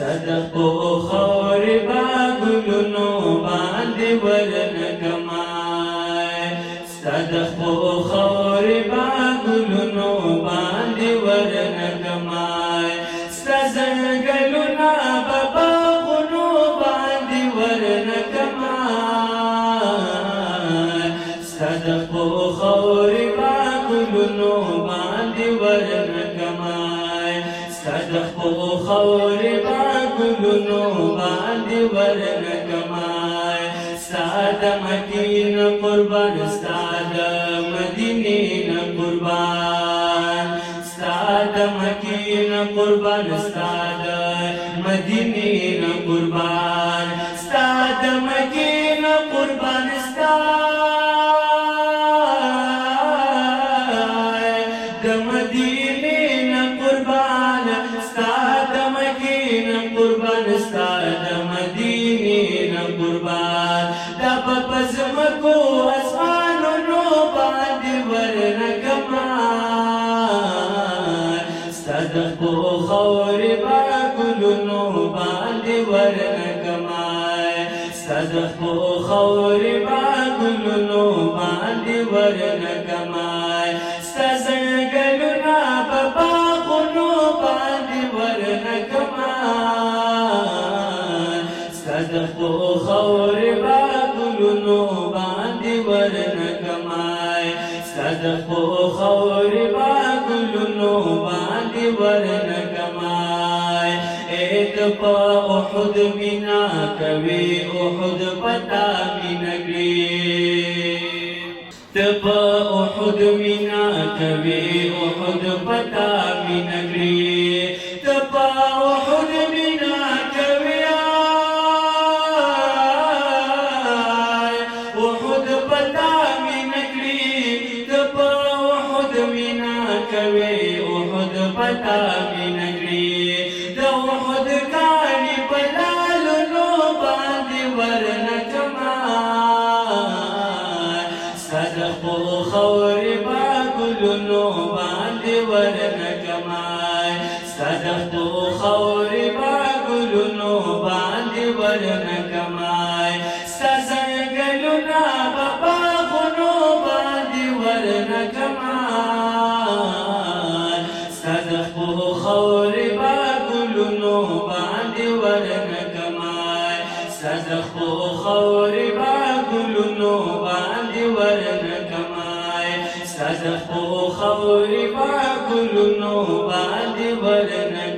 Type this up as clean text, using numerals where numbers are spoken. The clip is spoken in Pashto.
صدقو خور با گلونو باندې ورنکمای صدقو خور با گلونو باندې ورنکمای سزنګلونا بابا غنو باندې ورنکمای صدقو خور با گلونو باندې ورنکمای صدقو خور با گلونو باندې ورنکمای ساده مدینه قربان ساده مدینه قربان ساده مدینه قربان ساده مدینه قربان ساده مدینه قربان ساده مدینه قربان ساده مدینه قربان ساده مدینه قربان دا پزمکو اسمانونو باندې ورنکمای صدقو خور با گلونو باندې ورنکمای صدقو خور با گلونو باندې ورنکمای سزنګلونا بابا غنو باندې ورنکمای صدقو خور با گلونو باندې ورنکمای صدقو خور با گلونو باندې ورنکمای ایت پا احد مینا کوي احد پتا مینګری تپا احد مینا کوي احد پتا مینګری تپا احد مینا کوي احد پتا مینګری تپا احد مینا کوي احد پتا مینګری د احد کانی بلالونو باندې ورنکمای صدقو خور با گلونو باندې ورنکمای صدقو خور با گلونو باندې ورنکمای سزنګلونا بابا غنو باندې ورنکمای صدقو خور با گلونو باندې ورنکمای صدقو خور با گلونو باندې ورنکمای صدقو خور با گلونو باندې ورنکمای